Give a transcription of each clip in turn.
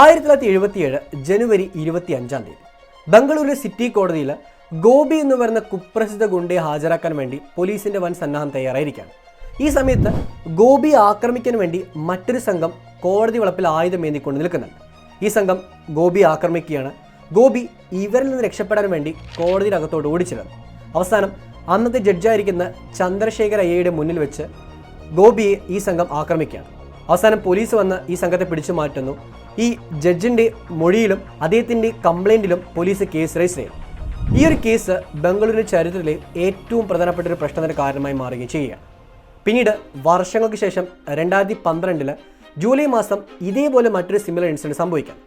1977 ജനുവരി 25 Bengaluru city കോടതിയിൽ ഗോപി എന്ന് പറയുന്ന കുപ്രസിദ്ധ ഗുണ്ടയെ ഹാജരാക്കാൻ വേണ്ടി പോലീസിന്റെ വൻ സന്നാഹം തയ്യാറായിരിക്കുകയാണ്. ഈ സമയത്ത് ഗോപിയെ ആക്രമിക്കാൻ വേണ്ടി മറ്റൊരു സംഘം കോടതി വളപ്പിൽ ആയുധമേന്തിക്കൊണ്ട് നിൽക്കുന്നുണ്ട്. ഈ സംഘം ഗോപിയെ ആക്രമിക്കുകയാണ്. ഗോപി ഇവരിൽ നിന്ന് രക്ഷപ്പെടാൻ വേണ്ടി കോടതിയുടെ അകത്തോട്ട് ഓടിച്ചിരുന്നു. അവസാനം അന്നത്തെ ജഡ്ജായിരിക്കുന്ന ചന്ദ്രശേഖർ അയ്യയുടെ മുന്നിൽ വെച്ച് ഗോപിയെ ഈ സംഘം ആക്രമിക്കുകയാണ്. അവസാനം പോലീസ് വന്ന് ഈ സംഘത്തെ പിടിച്ചു മാറ്റുന്നു. ഈ ജഡ്ജിൻ്റെ മൊഴിയിലും അദ്ദേഹത്തിൻ്റെ കംപ്ലൈൻറ്റിലും പോലീസ് കേസ് രജിസ്റ്റർ ചെയ്തു. ഈ ഒരു കേസ് ബംഗളൂരു ചരിത്രത്തിലെ ഏറ്റവും പ്രധാനപ്പെട്ട ഒരു പ്രശ്നത്തിന് കാരണമായി മാറുകയും ചെയ്യുകയാണ്. പിന്നീട് വർഷങ്ങൾക്ക് ശേഷം 2012 ജൂലൈ മാസം ഇതേപോലെ മറ്റൊരു സിമിലർ ഇൻസിഡൻറ്റ് സംഭവിക്കാം.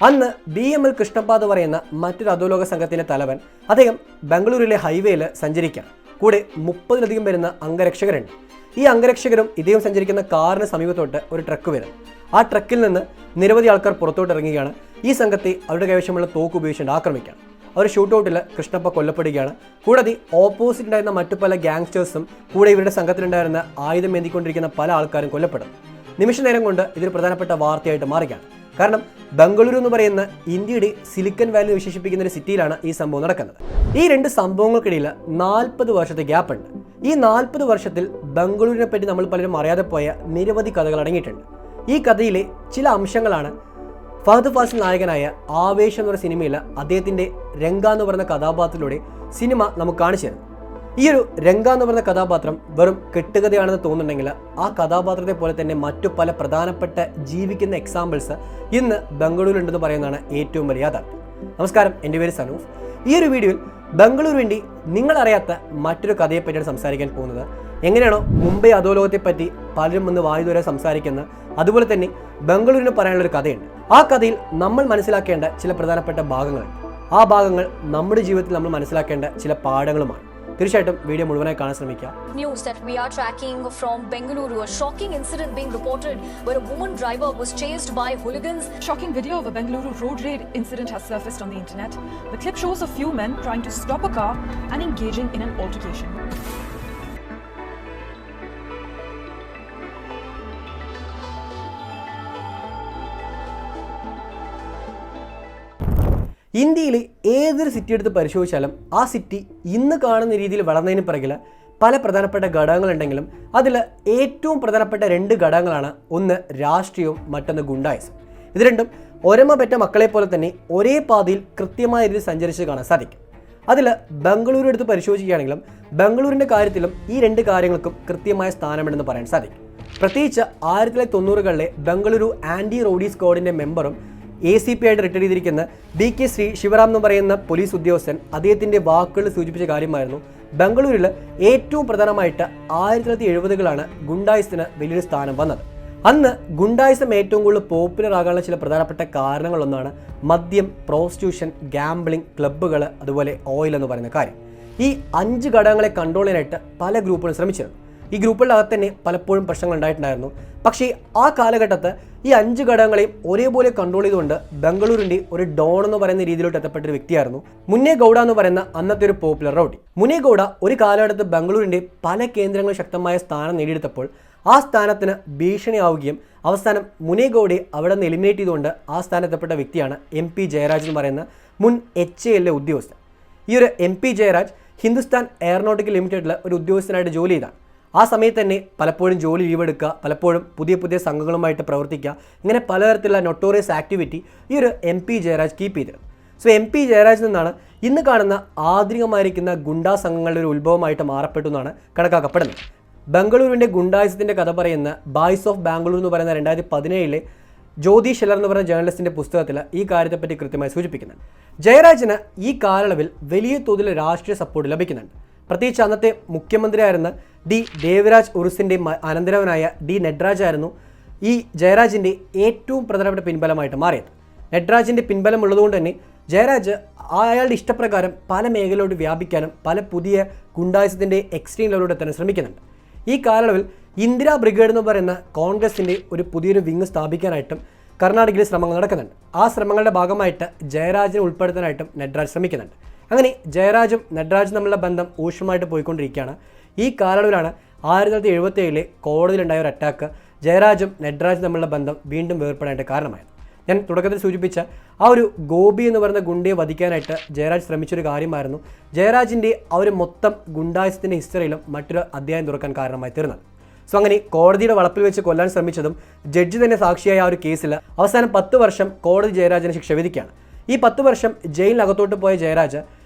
അന്ന് BML കൃഷ്ണപാദ പറയുന്ന മറ്റൊരു അധോലോക സംഘത്തിൻ്റെ തലവൻ അദ്ദേഹം ബംഗളൂരുവിലെ ഹൈവേയിൽ സഞ്ചരിക്കുകയാണ്. കൂടെ 30-ലധികം വരുന്ന അംഗരക്ഷകരുണ്ട്. ഈ അംഗരക്ഷകരും ഇദ്ദേഹം സഞ്ചരിക്കുന്ന കാറിന് സമീപത്തോട്ട് ഒരു ട്രക്ക് വരും. ആ ട്രക്കിൽ നിന്ന് നിരവധി ആൾക്കാർ പുറത്തോട്ട് ഇറങ്ങുകയാണ്. ഈ സംഘത്തെ അവരുടെ കൈവശമുള്ള തോക്ക് ഉപയോഗിച്ചുകൊണ്ട് ആക്രമിക്കുകയാണ്. അവർ ഷൂട്ടൗട്ടിൽ കൃഷ്ണപ്പ കൊല്ലപ്പെടുകയാണ്. കൂടാതെ ഓപ്പോസിറ്റ് ഉണ്ടായിരുന്ന മറ്റു പല ഗാങ്സ്റ്റേഴ്സും കൂടെ ഇവരുടെ സംഘത്തിലുണ്ടായിരുന്ന ആയുധം ഏന്തിക്കൊണ്ടിരിക്കുന്ന പല ആൾക്കാരും കൊല്ലപ്പെടും. നിമിഷ നേരം കൊണ്ട് ഇതൊരു പ്രധാനപ്പെട്ട വാർത്തയായിട്ട് മാറുകയാണ്. കാരണം ബംഗളൂരു എന്ന് പറയുന്ന ഇന്ത്യയുടെ സിലിക്കൺ വാലി വിശേഷിപ്പിക്കുന്ന ഒരു സിറ്റിയിലാണ് ഈ സംഭവം നടക്കുന്നത്. ഈ രണ്ട് സംഭവങ്ങൾക്കിടയിൽ 40 വർഷത്തെ ഗ്യാപ്പ് ഉണ്ട്. ഈ 40 വർഷത്തിൽ ബംഗളൂരുവിനെ പറ്റി നമ്മൾ പലരും അറിയാതെ പോയ നിരവധി കഥകൾ അടങ്ങിയിട്ടുണ്ട്. ഈ കഥയിലെ ചില അംശങ്ങളാണ് ഫഹദ് ഫാസിൽ നായകനായ ആവേശം എന്ന് പറയുന്ന സിനിമയിൽ അദ്ദേഹത്തിൻ്റെ രംഗ എന്ന് പറയുന്ന കഥാപാത്രത്തിലൂടെ സിനിമ നമുക്ക് കാണിച്ചു തരുന്നത്. ഈ ഒരു രംഗ എന്ന് പറയുന്ന കഥാപാത്രം വെറും കെട്ടുകഥയാണെന്ന് തോന്നുന്നുണ്ടെങ്കിൽ ആ കഥാപാത്രത്തെ പോലെ തന്നെ മറ്റു പല പ്രധാനപ്പെട്ട ജീവിക്കുന്ന എക്സാമ്പിൾസ് ഇന്ന് ബംഗളൂരുണ്ടെന്ന് പറയുന്നതാണ് ഏറ്റവും വലിയ യാഥാർത്ഥ്യം. നമസ്കാരം, എൻ്റെ പേര് സനൂഫ്. ഈ ഒരു വീഡിയോയിൽ ബംഗളൂരു വേണ്ടി നിങ്ങളറിയാത്ത മറ്റൊരു കഥയെപ്പറ്റിയാണ് സംസാരിക്കാൻ പോകുന്നത്. എങ്ങനെയാണോ മുംബൈ അധോലോകത്തെപ്പറ്റി പലരും വന്ന് വായുദൂരെ സംസാരിക്കുന്നത്, അതുപോലെ തന്നെ ബംഗളൂരിന് പറയാനുള്ളൊരു കഥയുണ്ട്. ആ കഥയിൽ നമ്മൾ മനസ്സിലാക്കേണ്ട ചില പ്രധാനപ്പെട്ട ഭാഗങ്ങളുണ്ട്. ആ ഭാഗങ്ങൾ നമ്മുടെ ജീവിതത്തിൽ നമ്മൾ മനസ്സിലാക്കേണ്ട ചില പാഠങ്ങളുമാണ്. തീർച്ചയായിട്ടും വീഡിയോ മുഴുവനായി കാണാൻ ശ്രമിക്കുക. News that we are tracking from Bengaluru, a shocking incident being reported where a woman driver was chased by hooligans. Shocking video of a Bengaluru road raid incident has surfaced on the internet. The clip shows a few men trying to stop a car and engaging in an altercation. ഇന്ത്യയിലെ ഏതൊരു city എടുത്ത് പരിശോധിച്ചാലും ആ city ഇന്ന് കാണുന്ന രീതിയിൽ വളർന്നതിന് പിറകിൽ പല പ്രധാനപ്പെട്ട ഘടകങ്ങളുണ്ടെങ്കിലും അതിൽ ഏറ്റവും പ്രധാനപ്പെട്ട 2 ഘടകങ്ങളാണ്. ഒന്ന് രാഷ്ട്രീയവും, മറ്റൊന്ന് ഗുണ്ടായിസം. ഇത് രണ്ടും ഒരമ പെറ്റ മക്കളെ പോലെ തന്നെ ഒരേ പാതയിൽ കൃത്യമായ രീതിയിൽ സഞ്ചരിച്ച് കാണാൻ സാധിക്കും. അതിൽ ബംഗളൂരു എടുത്ത് പരിശോധിക്കുകയാണെങ്കിലും ബംഗളൂരിൻ്റെ കാര്യത്തിലും ഈ 2 കാര്യങ്ങൾക്കും കൃത്യമായ സ്ഥാനമുണ്ടെന്ന് പറയാൻ സാധിക്കും. പ്രത്യേകിച്ച് 1990-കളിലെ ബംഗളൂരു ആൻറ്റി റോഡി സ്ക്വാഡിൻ്റെ മെമ്പറും ACP ആയിട്ട് റിട്ടയർ ചെയ്തിരിക്കുന്ന BK ശിവറാം എന്ന് പറയുന്ന പോലീസ് ഉദ്യോഗസ്ഥൻ അദ്ദേഹത്തിൻ്റെ വാക്കുകൾ സൂചിപ്പിച്ച കാര്യമായിരുന്നു. ബംഗളൂരിൽ ഏറ്റവും പ്രധാനമായിട്ട് 1970-കളാണ് ഗുണ്ടായിസത്തിന് വലിയൊരു സ്ഥാനം വന്നത്. അന്ന് ഗുണ്ടായിസം ഏറ്റവും കൂടുതൽ പോപ്പുലർ ആകാനുള്ള ചില പ്രധാനപ്പെട്ട കാരണങ്ങളൊന്നാണ് മദ്യം, പ്രോസ്റ്റിറ്റ്യൂഷൻ, ഗാംബ്ലിംഗ്, ക്ലബ്ബുകൾ, അതുപോലെ ഓയിൽ എന്ന് പറയുന്ന കാര്യം. ഈ 5 ഘടകങ്ങളെ കൺട്രോൾ ചെയ്യാനായിട്ട് പല ഗ്രൂപ്പുകളും ശ്രമിച്ചിരുന്നു. ഈ ഗ്രൂപ്പുകളിനകത്ത് തന്നെ പലപ്പോഴും പ്രശ്നങ്ങൾ ഉണ്ടായിട്ടുണ്ടായിരുന്നു. പക്ഷേ ആ കാലഘട്ടത്ത് ഈ 5 ഘടകങ്ങളെയും ഒരേപോലെ കൺട്രോൾ ചെയ്തുകൊണ്ട് ബംഗളൂരിൻ്റെ ഒരു ഡോൺ എന്ന് പറയുന്ന രീതിയിലോട്ട് എത്തപ്പെട്ട ഒരു വ്യക്തിയായിരുന്നു മുന്നേ ഗൗഡ എന്ന് പറയുന്ന അന്നത്തെ ഒരു പോപ്പുലർ റൗഡി. മുന്നേ ഗൗഡ ഒരു കാലഘട്ടത്ത് ബംഗളൂരിൻ്റെ പല കേന്ദ്രങ്ങളും ശക്തമായ സ്ഥാനം നേടിയെടുത്തപ്പോൾ ആ സ്ഥാനത്തിന് ഭീഷണിയാവുകയും അവസാനം മുനേ ഗൗഡയെ അവിടെ നിന്ന് എലിമിനേറ്റ് ചെയ്തുകൊണ്ട് ആ സ്ഥാനത്തെപ്പെട്ട വ്യക്തിയാണ് MP ജയരാജ് എന്ന് പറയുന്ന മുൻ HAL ഉദ്യോഗസ്ഥൻ. ഈ ഒരു MP ജയരാജ് ഹിന്ദുസ്ഥാൻ എയറോനോട്ടിക്കൽ ലിമിറ്റഡിൽ ഒരു ഉദ്യോഗസ്ഥനായിട്ട് ജോലി ചെയ്താണ്. ആ സമയത്ത് തന്നെ പലപ്പോഴും ജോലി ലീവ് എടുക്കുക, പലപ്പോഴും പുതിയ സംഘങ്ങളുമായിട്ട് പ്രവർത്തിക്കുക, ഇങ്ങനെ പലതരത്തിലുള്ള നൊട്ടോറിയസ് ആക്ടിവിറ്റി ഈ ഒരു MP ജയരാജ് കീപ്പ് ചെയ്തിരുന്നു. സോ MP ജയരാജിൽ നിന്നാണ് ഇന്ന് കാണുന്ന ആധുനികമായിരിക്കുന്ന ഗുണ്ടാ സംഘങ്ങളുടെ ഒരു ഉത്ഭവമായിട്ട് മാറപ്പെട്ടു എന്നാണ് കണക്കാക്കപ്പെടുന്നത്. ബംഗളൂരുവിൻ്റെ ഗുണ്ടായിസത്തിൻ്റെ കഥ പറയുന്ന ബായ്സ് ഓഫ് ബാംഗ്ലൂർ എന്ന് പറയുന്ന 2017 ജ്യോതി ഷെല്ലർ എന്ന് പറയുന്ന ജേർണലിസ്റ്റിൻ്റെ പുസ്തകത്തിൽ ഈ കാര്യത്തെപ്പറ്റി കൃത്യമായി സൂചിപ്പിക്കുന്നുണ്ട്. ജയരാജിന് ഈ കാലയളവിൽ വലിയ തോതിൽ രാഷ്ട്രീയ സപ്പോർട്ട് ലഭിക്കുന്നുണ്ട്. പ്രത്യേകിച്ച് അന്നത്തെ മുഖ്യമന്ത്രിയായിരുന്ന D ദേവരാജ് ഉറുസിൻ്റെ അനന്തരവനായ D നട്രാജ് ആയിരുന്നു ഈ ജയരാജിൻ്റെ ഏറ്റവും പ്രധാനപ്പെട്ട പിൻബലമായിട്ട് മാറിയത്. നട്രാജിൻ്റെ പിൻബലം ഉള്ളതുകൊണ്ട് തന്നെ ജയരാജ് അയാളുടെ ഇഷ്ടപ്രകാരം പല മേഖലയിലോട്ട് വ്യാപിക്കാനും പല പുതിയ ഗുണ്ടായിസത്തിൻ്റെ എക്സ്ട്രീം ലെവലിലോട്ട് എത്താൻ ശ്രമിക്കുന്നുണ്ട്. ഈ കാലയളവിൽ ഇന്ദിരാ ബ്രിഗേഡ് എന്ന് പറയുന്ന കോൺഗ്രസിൻ്റെ ഒരു പുതിയൊരു വിങ് സ്ഥാപിക്കാനായിട്ടും കർണാടകയിൽ ശ്രമങ്ങൾ നടക്കുന്നുണ്ട്. ആ ശ്രമങ്ങളുടെ ഭാഗമായിട്ട് ജയരാജിനെ ഉൾപ്പെടുത്താനായിട്ടും നട്രാജ് ശ്രമിക്കുന്നുണ്ട്. അങ്ങനെ ജയരാജും നട്രാജും തമ്മിലുള്ള ബന്ധം ഊഷ്മമായിട്ട് പോയിക്കൊണ്ടിരിക്കുകയാണ്. ഈ കാലയളവിലാണ് 1977 കോടതിയിലുണ്ടായ ഒരു അറ്റാക്ക് ജയരാജും നട്രാജും തമ്മിലുള്ള ബന്ധം വീണ്ടും വേർപ്പെടാനായിട്ട് കാരണമായത്. ഞാൻ തുടക്കത്തിൽ സൂചിപ്പിച്ച ആ ഒരു ഗോപി എന്ന് പറയുന്ന ഗുണ്ടയെ വധിക്കാനായിട്ട് ജയരാജ് ശ്രമിച്ചൊരു കാര്യമായിരുന്നു ജയരാജിൻ്റെ ആ ഒരു മൊത്തം ഗുണ്ടായുസത്തിൻ്റെ ഹിസ്റ്ററിയിലും മറ്റൊരു അധ്യായം തുറക്കാൻ കാരണമായി തീർന്നത്. സോ അങ്ങനെ കോടതിയുടെ വളപ്പിൽ വെച്ച് കൊല്ലാൻ ശ്രമിച്ചതും ജഡ്ജി തന്നെ സാക്ഷിയായ ആ ഒരു കേസിൽ അവസാനം 10 വർഷം കോടതി ജയരാജിന് ശിക്ഷ വിധിക്കുകയാണ്. ഈ 10 വർഷം ജയിലിനകത്തോട്ട് പോയ ജയരാജ്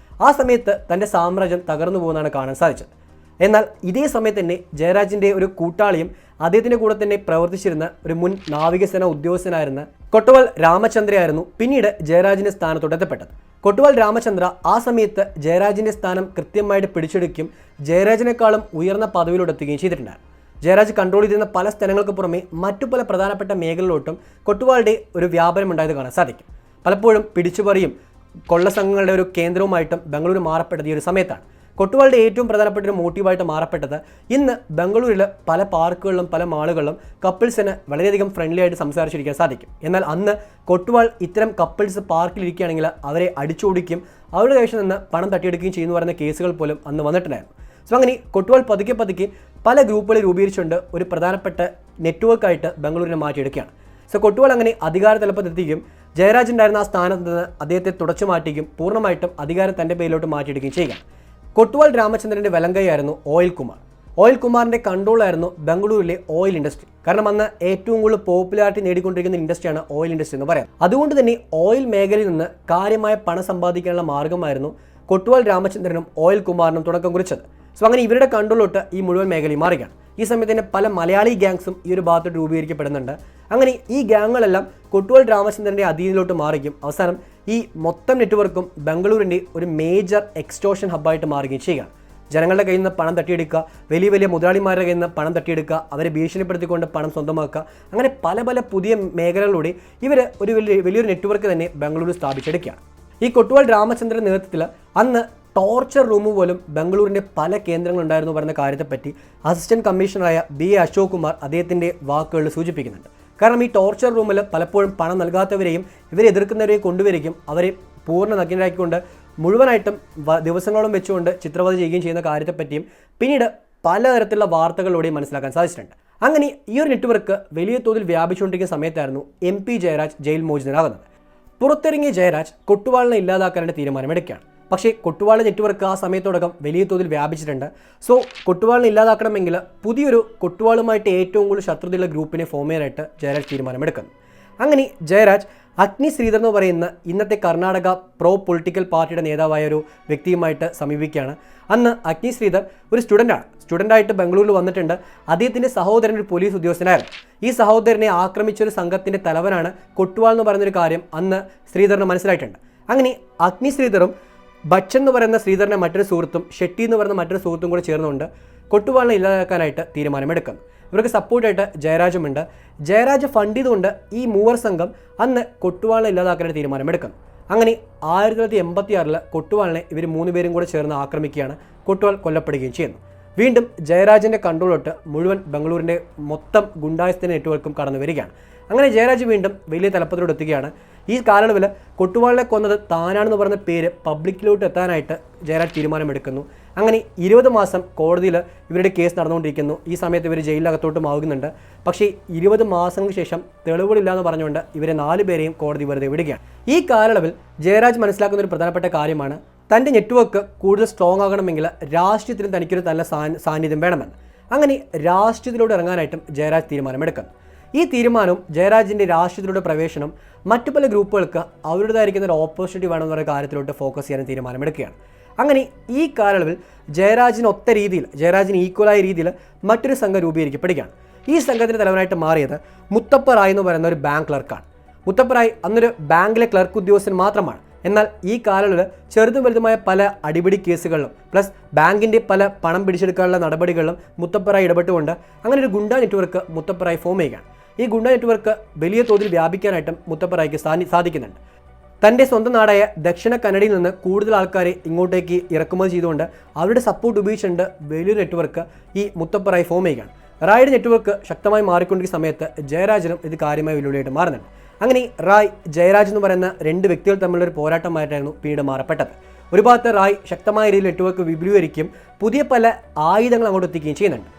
ആ സമയത്ത് തൻ്റെ സാമ്രാജ്യം തകർന്നു പോകുന്നതാണ് കാണാൻ സാധിച്ചത്. എന്നാൽ ഇതേ സമയത്ത് തന്നെ ജയരാജിൻ്റെ ഒരു കൂട്ടാളിയും അദ്ദേഹത്തിൻ്റെ കൂടെ തന്നെ പ്രവർത്തിച്ചിരുന്ന ഒരു മുൻ നാവികസേന ഉദ്യോഗസ്ഥനായിരുന്ന കൊട്ടുവാൾ രാമചന്ദ്രയായിരുന്നു പിന്നീട് ജയരാജിൻ്റെ സ്ഥാനത്തോട്ട് എത്തപ്പെട്ടത്. കൊട്ടുവാൾ രാമചന്ദ്ര ആ സമയത്ത് ജയരാജിൻ്റെ സ്ഥാനം കൃത്യമായിട്ട് പിടിച്ചെടുക്കുകയും ജയരാജിനേക്കാളും ഉയർന്ന പദവിയിലോട്ട് എത്തുകയും ചെയ്തിട്ടുണ്ടായിരുന്നു. ജയരാജ് കൺട്രോൾ ചെയ്തിരുന്ന പല സ്ഥലങ്ങൾക്ക് പുറമെ മറ്റു പല പ്രധാനപ്പെട്ട മേഖലകളിലോട്ടും കൊട്ടുവാളുടെ ഒരു വ്യാപനം ഉണ്ടായത് കാണാൻ സാധിക്കും. പലപ്പോഴും പിടിച്ചുപറിയും കൊള്ളസംഘങ്ങളുടെ ഒരു കേന്ദ്രവുമായിട്ടും ബംഗളൂരു മാറപ്പെട്ടത് ഈ ഒരു സമയത്താണ്. കൊട്ടുവാളുടെ ഏറ്റവും പ്രധാനപ്പെട്ട ഒരു മോട്ടീവായിട്ട് മാറപ്പെട്ടത് ഇന്ന് ബംഗളൂരിൽ പല പാർക്കുകളിലും പല മാളുകളിലും കപ്പിൾസിന് വളരെയധികം ഫ്രണ്ട്ലി ആയിട്ട് സംസാരിച്ചിരിക്കാൻ സാധിക്കും. എന്നാൽ അന്ന് കൊട്ടുവാൾ ഇത്തരം കപ്പിൾസ് പാർക്കിലിരിക്കുകയാണെങ്കിൽ അവരെ അടിച്ചോടിക്കുകയും അവരുടെ കൈവശം നിന്ന് പണം തട്ടിയെടുക്കുകയും ചെയ്യുന്നു പറയുന്ന കേസുകൾ പോലും അന്ന് വന്നിട്ടുണ്ടായിരുന്നു. സോ അങ്ങനെ കൊട്ടുവാൾ പതുക്കെ പല ഗ്രൂപ്പുകൾ രൂപീകരിച്ചുകൊണ്ട് ഒരു പ്രധാനപ്പെട്ട നെറ്റ്വർക്കായിട്ട് ബംഗളൂരിനെ മാറ്റിയെടുക്കുകയാണ്. സോ കൊട്ടുവാൾ അങ്ങനെ അധികാര തലപ്പത്തെത്തിക്കുകയും ജയരാജ് ഉണ്ടായിരുന്ന ആ സ്ഥാനത്ത് നിന്ന് അദ്ദേഹത്തെ തുടച്ചു മാറ്റുകയും പൂർണ്ണമായിട്ടും അധികാരം തൻ്റെ പേരിലോട്ട് മാറ്റിയെടുക്കുകയും ചെയ്യുക. കൊട്ടുവാൾ രാമചന്ദ്രൻ്റെ വലങ്കയായിരുന്നു ഓയിൽ കുമാർ. ഓയിൽ കുമാറിൻ്റെ കൺട്രോളായിരുന്നു ബംഗളൂരിലെ ഓയിൽ ഇൻഡസ്ട്രി. കാരണം അന്ന് ഏറ്റവും കൂടുതൽ പോപ്പുലാരിറ്റി നേടിക്കൊണ്ടിരിക്കുന്ന ഇൻഡസ്ട്രിയാണ് ഓയിൽ ഇൻഡസ്ട്രി എന്ന് പറയാം. അതുകൊണ്ട് തന്നെ ഓയിൽ മേഖലയിൽ നിന്ന് കാര്യമായ പണം സമ്പാദിക്കാനുള്ള മാർഗ്ഗമായിരുന്നു കൊട്ടുവാൾ രാമചന്ദ്രനും ഓയിൽ കുമാറിനും തുടക്കം കുറിച്ചത്. സോ അങ്ങനെ ഇവരുടെ കൺട്രോളിലോട്ട് ഈ മുഴുവൻ മേഖലയും മാറുകയാണ്. ഈ സമയത്ത് തന്നെ പല മലയാളി ഗ്യാങ്സും ഈ ഒരു ഭാഗത്തോട്ട് രൂപീകരിക്കപ്പെടുന്നുണ്ട്. അങ്ങനെ ഈ ഗ്യാങ്ങുകളെല്ലാം കൊട്ടുവാൾ രാമചന്ദ്രൻ്റെ അധീനത്തിലോട്ട് മാറുകയും അവസാനം ഈ മൊത്തം നെറ്റ്വർക്കും ബംഗളൂരിൻ്റെ ഒരു മേജർ എക്സ്റ്റോഷൻ ഹബ്ബായിട്ട് മാറുകയും ചെയ്യുകയാണ്. ജനങ്ങളുടെ കയ്യിൽ നിന്ന് പണം തട്ടിയെടുക്കുക, വലിയ മുതലാളിമാരുടെ കയ്യിൽ നിന്ന് പണം തട്ടിയെടുക്കുക, അവരെ ഭീഷണിപ്പെടുത്തിക്കൊണ്ട് പണം സ്വന്തമാക്കുക, അങ്ങനെ പല പുതിയ മേഖലകളിലൂടെ ഇവർ ഒരു വലിയൊരു നെറ്റ്വർക്ക് തന്നെ ബംഗളൂരു സ്ഥാപിച്ചെടുക്കുകയാണ്. ഈ കൊട്ടുവാൾ രാമചന്ദ്രൻ്റെ നേതൃത്വത്തിൽ അന്ന് ടോർച്ചർ റൂം പോലും ബംഗളൂരിൻ്റെ പല കേന്ദ്രങ്ങളുണ്ടായിരുന്നു പറയുന്ന കാര്യത്തെപ്പറ്റി അസിസ്റ്റന്റ് കമ്മീഷണറായ BA അശോക് കുമാർ അദ്ദേഹത്തിൻ്റെ വാക്കുകളിൽ സൂചിപ്പിക്കുന്നുണ്ട്. കാരണം ഈ ടോർച്ചർ റൂമിൽ പലപ്പോഴും പണം നൽകാത്തവരെയും ഇവരെ എതിർക്കുന്നവരെയും കൊണ്ടുവരികയും അവരെ പൂർണ്ണ നഗ്നരാക്കിക്കൊണ്ട് മുഴുവനായിട്ടും ദിവസങ്ങളോളം വെച്ചുകൊണ്ട് ചിത്രവധ ചെയ്യുകയും ചെയ്യുന്ന കാര്യത്തെപ്പറ്റിയും പിന്നീട് പലതരത്തിലുള്ള വാർത്തകളിലൂടെയും മനസ്സിലാക്കാൻ സാധിച്ചിട്ടുണ്ട്. അങ്ങനെ ഈ ഒരു നെറ്റ്വർക്ക് വലിയ തോതിൽ വ്യാപിച്ചുകൊണ്ടിരിക്കുന്ന സമയത്തായിരുന്നു MP ജയരാജ് ജയിൽ മോചിതനാകുന്നത്. പുറത്തിറങ്ങിയ ജയരാജ് കൊട്ടുവാളിനെ ഇല്ലാതാക്കാനുള്ള തീരുമാനമെടുക്കുകയാണ്. പക്ഷേ കൊട്ടുവാൾ നെറ്റ്വർക്ക് ആ സമയത്തോടകം വലിയ തോതിൽ വ്യാപിച്ചിട്ടുണ്ട്. സോ കൊട്ടുവാളിനെ ഇല്ലാതാക്കണമെങ്കിൽ പുതിയൊരു കൊട്ടുവാളുമായിട്ട് ഏറ്റവും കൂടുതൽ ശത്രുതയുള്ള ഗ്രൂപ്പിനെ ഫോം ചെയ്യാനായിട്ട് ജയരാജ് തീരുമാനമെടുക്കുന്നു. അങ്ങനെ ജയരാജ് അഗ്നി ശ്രീധർ എന്ന് പറയുന്ന ഇന്നത്തെ കർണാടക പ്രോ പൊളിറ്റിക്കൽ പാർട്ടിയുടെ നേതാവായ ഒരു വ്യക്തിയുമായിട്ട് സമീപിക്കുകയാണ്. അന്ന് അഗ്നി ശ്രീധർ ഒരു സ്റ്റുഡൻ്റായിട്ട് ബംഗളൂരിൽ വന്നിട്ടുണ്ട്. അദ്ദേഹത്തിൻ്റെ സഹോദരൻ ഒരു പോലീസ് ഉദ്യോഗസ്ഥനായിരുന്നു. ഈ സഹോദരനെ ആക്രമിച്ചൊരു സംഘത്തിൻ്റെ തലവനാണ് കൊട്ടുവാൾ എന്ന് പറയുന്നൊരു കാര്യം അന്ന് ശ്രീധറിന് മനസ്സിലായിട്ടുണ്ട്. അങ്ങനെ അഗ്നി ശ്രീധറും ബച്ചൻ എന്ന് പറയുന്ന ശ്രീധറിൻ്റെ മറ്റൊരു സുഹൃത്തും ഷെട്ടി എന്ന് പറയുന്ന മറ്റൊരു സുഹൃത്തും കൂടെ ചേർന്നുകൊണ്ട് കൊട്ടുവാളിനെ ഇല്ലാതാക്കാനായിട്ട് തീരുമാനമെടുക്കുന്നു. ഇവർക്ക് സപ്പോർട്ടായിട്ട് ജയരാജുമുണ്ട്. ജയരാജ് ഫണ്ട് ചെയ്തുകൊണ്ട് ഈ മൂവർ സംഘം അന്ന് കൊട്ടുവാളിനെ ഇല്ലാതാക്കാനായിട്ട് തീരുമാനമെടുക്കുന്നു. അങ്ങനെ 1986 കൊട്ടുവാളിനെ ഇവർ 3 പേരും കൂടെ ചേർന്ന് ആക്രമിക്കുകയാണ്. കൊട്ടുവാൾ കൊല്ലപ്പെടുകയും ചെയ്യുന്നു. വീണ്ടും ജയരാജിൻ്റെ കൺട്രോളിലോട്ട് മുഴുവൻ ബംഗളൂരിൻ്റെ മൊത്തം ഗുണ്ടായസ്ഥ നെറ്റ്വർക്കും കടന്നു വരികയാണ്. അങ്ങനെ ജയരാജ് വീണ്ടും വലിയ തലപ്പത്തിലോട്ട് എത്തുകയാണ്. ഈ കാലയളവിൽ കൊട്ടുവാളിനെ കൊന്നത് താനാണെന്ന് പറയുന്ന പേര് പബ്ലിക്കിലോട്ട് എത്താനായിട്ട് ജയരാജ് തീരുമാനമെടുക്കുന്നു. അങ്ങനെ 20 മാസം കോടതിയിൽ ഇവരുടെ കേസ് നടന്നുകൊണ്ടിരിക്കുന്നു. ഈ സമയത്ത് ഇവർ ജയിലിനകത്തോട്ടും ആകുന്നുണ്ട്. പക്ഷേ 20 മാസങ്ങൾക്ക് ശേഷം തെളിവുകളില്ലാന്ന് പറഞ്ഞുകൊണ്ട് ഇവരെ 4 പേരെയും കോടതി വെറുതെ വിടുകയാണ്. ഈ കാലയളവിൽ ജയരാജ് മനസ്സിലാക്കുന്ന ഒരു പ്രധാനപ്പെട്ട കാര്യമാണ് തൻ്റെ നെറ്റ്വർക്ക് കൂടുതൽ സ്ട്രോങ് ആകണമെങ്കിൽ രാഷ്ട്രീയത്തിലും തനിക്കൊരു നല്ല സാന്നിധ്യം വേണമെന്ന്. അങ്ങനെ രാഷ്ട്രീയത്തിലൂടെ ഇറങ്ങാനായിട്ടും ജയരാജ് തീരുമാനമെടുക്കുന്നു. ഈ തീരുമാനവും ജയരാജിൻ്റെ രാഷ്ട്രീയത്തിലൂടെ പ്രവേശനം മറ്റു പല ഗ്രൂപ്പുകൾക്ക് അവരുടേതായിരിക്കുന്ന ഒരു ഓപ്പർച്യൂണിറ്റി വേണമെന്ന പറയുന്ന കാര്യത്തിലോട്ട് ഫോക്കസ് ചെയ്യാൻ തീരുമാനമെടുക്കുകയാണ്. അങ്ങനെ ഈ കാലയളവിൽ ജയരാജിന് ഈക്വലായ രീതിയിൽ മറ്റൊരു സംഘം രൂപീകരിക്കപ്പെടുകയാണ്. ഈ സംഘത്തിൻ്റെ തലവനായിട്ട് മാറിയത് മുത്തപ്പ റായ് എന്ന് പറയുന്ന ഒരു ബാങ്ക് ക്ലർക്കാണ്. മുത്തപ്പ റായ് അന്നൊരു ബാങ്കിലെ ക്ലർക്ക് ഉദ്യോഗസ്ഥൻ മാത്രമാണ്. എന്നാൽ ഈ കാലയളവിൽ ചെറുതും വലുതുമായ പല അടിപിടി കേസുകളിലും പ്ലസ് ബാങ്കിൻ്റെ പല പണം പിടിച്ചെടുക്കാനുള്ള നടപടികളിലും മുത്തപ്പ റായ് ഇടപെട്ടുകൊണ്ട് അങ്ങനെ ഒരു ഗുണ്ട നെറ്റ്വർക്ക് മുത്തപ്പ റായ് ഫോം ചെയ്യുകയാണ്. ഈ ഗുണ്ട നെറ്റ്വർക്ക് വലിയ തോതിൽ വ്യാപിക്കാനായിട്ടും മുത്തപ്പ റായ്ക്ക് സാധിക്കുന്നുണ്ട്. തൻ്റെ സ്വന്തം നാടായ ദക്ഷിണ കന്നഡയിൽ നിന്ന് കൂടുതൽ ആൾക്കാരെ ഇങ്ങോട്ടേക്ക് ഇറക്കുമതി ചെയ്തുകൊണ്ട് അവരുടെ സപ്പോർട്ട് ഉപയോഗിച്ചുകൊണ്ട് വലിയൊരു നെറ്റ്വർക്ക് ഈ മുത്തപ്പ റായ് ഫോം ചെയ്യുകയാണ്. റായുടെ നെറ്റ്വർക്ക് ശക്തമായി മാറിക്കൊണ്ടിരിക്കുന്ന സമയത്ത് ജയരാജനും ഇത് കാര്യമായ വെല്ലുവിളിയായിട്ട് മാറുന്നുണ്ട്. അങ്ങനെ റായ് ജയരാജ് എന്ന് പറയുന്ന 2 വ്യക്തികൾ തമ്മിലൊരു പോരാട്ടമായിട്ടായിരുന്നു പിന്നീട് മാറപ്പെട്ടത്. ഒരു ഭാഗത്ത് റായ് ശക്തമായ രീതിയിൽ നെറ്റ്വർക്ക് വിപുലീകരിക്കുകയും പുതിയ പല ആയുധങ്ങൾ അങ്ങോട്ട് എത്തിക്കുകയും ചെയ്യുന്നുണ്ട്.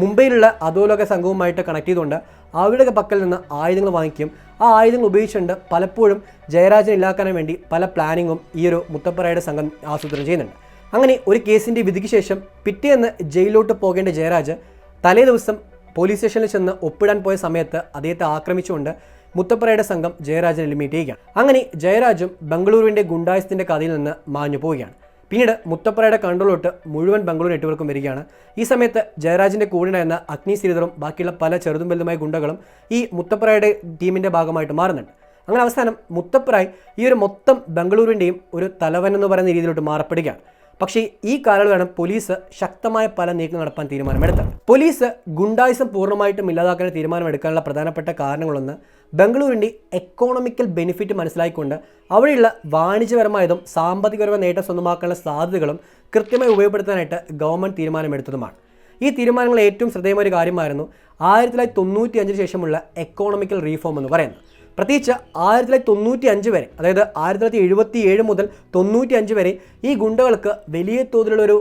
മുംബൈയിലുള്ള അധോലോക സംഘവുമായിട്ട് കണക്ട് ചെയ്തുകൊണ്ട് അവരുടെ പക്കൽ നിന്ന് ആയുധങ്ങൾ വാങ്ങിക്കും. ആ ആയുധങ്ങൾ ഉപയോഗിച്ചുകൊണ്ട് പലപ്പോഴും ജയരാജനെ ഇല്ലാക്കാൻ വേണ്ടി പല പ്ലാനിങ്ങും ഈ ഒരു മുത്തപ്പറയുടെ സംഘം ആസൂത്രണം ചെയ്യുന്നുണ്ട്. അങ്ങനെ ഒരു കേസിൻ്റെ വിധിക്ക് ശേഷം പിറ്റേന്ന് ജയിലിലോട്ട് പോകേണ്ട ജയരാജ് തലേ ദിവസം പോലീസ് സ്റ്റേഷനിൽ ചെന്ന് ഒപ്പിടാൻ പോയ സമയത്ത് അദ്ദേഹത്തെ ആക്രമിച്ചുകൊണ്ട് മുത്തപ്പറയുടെ സംഘം ജയരാജനെ എലിമിനേറ്റ് ചെയ്യുകയാണ്. അങ്ങനെ ജയരാജും ബംഗളൂരുവിൻ്റെ ഗുണ്ടായസത്തിൻ്റെ കഥയിൽ നിന്ന് മാഞ്ഞു പോവുകയാണ്. പിന്നീട് മുത്തപ്പറയുടെ കൺട്രോളിലോട്ട് മുഴുവൻ ബംഗളൂരു നെറ്റ്വർക്കും വരികയാണ്. ഈ സമയത്ത് ജയരാജിൻ്റെ കൂടെ ഉണ്ടായിരുന്ന അഗ്നി ശ്രീധറും ബാക്കിയുള്ള പല ചെറുതും വലുതുമായ ഗുണ്ടകളും ഈ മുത്തപ്പറയുടെ ടീമിൻ്റെ ഭാഗമായിട്ട് മാറുന്നുണ്ട്. അങ്ങനെ അവസാനം മുത്തപ്പറായി ഈ ഒരു മൊത്തം ബംഗളൂരുവിൻ്റെയും ഒരു തലവൻ എന്ന് പറയുന്ന രീതിയിലോട്ട് മാറപ്പെടുകയാണ്. പക്ഷേ ഈ കാലയളവിലാണ് പോലീസ് ശക്തമായ പല നീക്കം നടത്താൻ തീരുമാനമെടുത്തത്. പോലീസ് ഗുണ്ടായിസം പൂർണ്ണമായിട്ടും ഇല്ലാതാക്കാൻ തീരുമാനമെടുക്കാനുള്ള പ്രധാനപ്പെട്ട കാരണങ്ങളൊന്ന് ബംഗളൂരിൻ്റെ എക്കോണമിക്കൽ ബെനിഫിറ്റ് മനസ്സിലാക്കിക്കൊണ്ട് അവിടെയുള്ള വാണിജ്യപരമായതും സാമ്പത്തികപരമായ നേട്ടം സ്വന്തമാക്കാനുള്ള സാധ്യതകളും കൃത്യമായി ഉപയോഗപ്പെടുത്താനായിട്ട് ഗവൺമെൻറ് തീരുമാനമെടുത്തതുമാണ്. ഈ തീരുമാനങ്ങൾ ഏറ്റവും ശ്രദ്ധേയമായ ഒരു കാര്യമായിരുന്നു 1995 ശേഷമുള്ള എക്കോണമിക്കൽ റീഫോം എന്ന് പറയുന്നത്. പ്രത്യേകിച്ച് 1995 വരെ, അതായത് 1977 മുതൽ 95 വരെ ഈ ഗുണ്ടകൾക്ക് വലിയ തോതിലുള്ളൊരു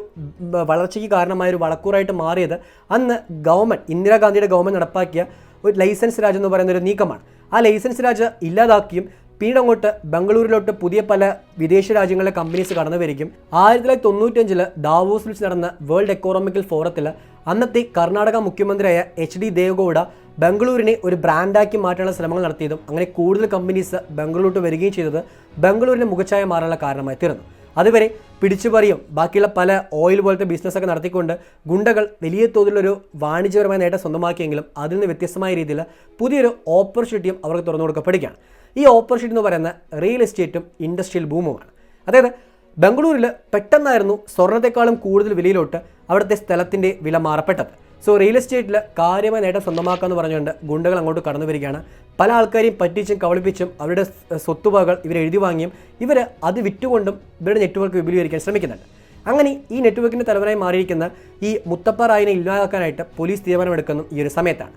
വളർച്ചയ്ക്ക് കാരണമായൊരു വളക്കൂറായിട്ട് മാറിയത് അന്ന് ഗവൺമെൻറ്, ഇന്ദിരാഗാന്ധിയുടെ ഗവൺമെൻറ് നടപ്പാക്കിയ ഒരു ലൈസൻസ് രാജ് എന്ന് പറയുന്നൊരു നീക്കമാണ്. ആ ലൈസൻസ് രാജ് ഇല്ലാതാക്കിയും പിന്നീട് അങ്ങോട്ട് ബംഗളൂരിലോട്ട് പുതിയ പല വിദേശ രാജ്യങ്ങളിലെ കമ്പനീസ് കടന്നു വരികയും 1995 ദാവോസിൽ വെച്ച് നടന്ന വേൾഡ് എക്കോണമിക്കൽ ഫോറത്തിൽ അന്നത്തെ കർണാടക മുഖ്യമന്ത്രിയായ HD ദേവഗൌഡ ബംഗളൂരിനെ ഒരു ബ്രാൻഡാക്കി മാറ്റാനുള്ള ശ്രമങ്ങൾ നടത്തിയതും അങ്ങനെ കൂടുതൽ കമ്പനീസ് ബംഗളൂരിലോട്ട് വരികയും ചെയ്തത് ബംഗളൂരിൻ്റെ മുഖച്ഛായ മാറാനുള്ള കാരണമായി തീർന്നു. അതുവരെ പിടിച്ചുപറിയും ബാക്കിയുള്ള പല ഓയിൽ പോലത്തെ ബിസിനസ്സൊക്കെ നടത്തിക്കൊണ്ട് ഗുണ്ടകൾ വലിയ തോതിലൊരു വാണിജ്യപരമായ നേട്ടം സ്വന്തമാക്കിയെങ്കിലും അതിൽ നിന്ന് വ്യത്യസ്തമായ രീതിയിൽ പുതിയൊരു ഓപ്പർച്യൂണിറ്റിയും അവർക്ക് തുറന്നു കൊടുക്കപ്പെടുകയാണ്. ഈ ഓപ്പർച്യൂണിറ്റി എന്ന് പറയുന്ന റിയൽ എസ്റ്റേറ്റും ഇൻഡസ്ട്രിയൽ ബൂമുമാണ്. അതായത് ബംഗളൂരിൽ പെട്ടെന്നായിരുന്നു സ്വർണ്ണത്തെക്കാളും കൂടുതൽ വിലയിലോട്ട് അവിടുത്തെ സ്ഥലത്തിൻ്റെ വില മാറപ്പെട്ടത്. സോ റിയൽ എസ്റ്റേറ്റിൽ കാര്യമായ നേട്ടം സ്വന്തമാക്കാമെന്ന് പറഞ്ഞുകൊണ്ട് ഗുണ്ടകൾ അങ്ങോട്ട് കടന്നു വരികയാണ്. പല ആൾക്കാരെയും പറ്റിച്ചും കബളിപ്പിച്ചും അവരുടെ സ്വത്തുവകകൾ ഇവർ എഴുതി വാങ്ങിയും ഇവർ അത് വിറ്റുകൊണ്ടും ഇവരുടെ നെറ്റ്വർക്ക് വിപുലീകരിക്കാൻ ശ്രമിക്കുന്നുണ്ട്. അങ്ങനെ ഈ നെറ്റ്വർക്കിൻ്റെ തലവനായി മാറിയിരിക്കുന്ന ഈ മുത്തപ്പ റായിനെ ഇല്ലാതാക്കാനായിട്ട് പോലീസ് തീരുമാനമെടുക്കുന്ന ഈ ഒരു സമയത്താണ്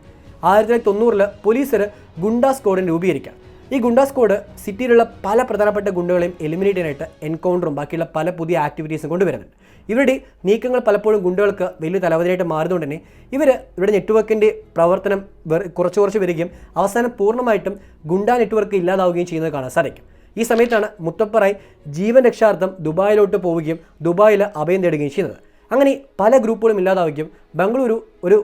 1990 പോലീസ് ഒരു ഗുണ്ടാ സ്ക്വാഡിനെ രൂപീകരിക്കാം. ഈ ഗുണ്ടാ സ്ക്വാഡ് സിറ്റിയിലുള്ള പല പ്രധാനപ്പെട്ട ഗുണ്ടകളെയും എലിമിനേറ്റ് ചെയ്യാനായിട്ട് എൻകൗണ്ടറും ബാക്കിയുള്ള പല പുതിയ ആക്ടിവിറ്റീസും കൊണ്ടുവരുന്നുണ്ട്. ഇവരുടെ നീക്കങ്ങൾ പലപ്പോഴും ഗുണ്ടകൾക്ക് വലിയ തലവനായിട്ട് മാറുന്നതുകൊണ്ട് തന്നെ ഇവരുടെ നെറ്റ്വർക്കിൻ്റെ പ്രവർത്തനം കുറച്ച് വരികയും അവസാനം പൂർണ്ണമായിട്ടും ഗുണ്ടാ നെറ്റ്വർക്ക് ഇല്ലാതാവുകയും ചെയ്യുന്നത് കാണാൻ സാധിക്കും. ഈ സമയത്താണ് മുത്തപ്പറായി ജീവൻ രക്ഷാർത്ഥം ദുബായിലോട്ട് പോവുകയും ദുബായിൽ അഭയം തേടുകയും ചെയ്യുന്നത്. അങ്ങനെ പല ഗ്രൂപ്പുകളും ഇല്ലാതാവുകയും ബംഗളൂരു ഒരു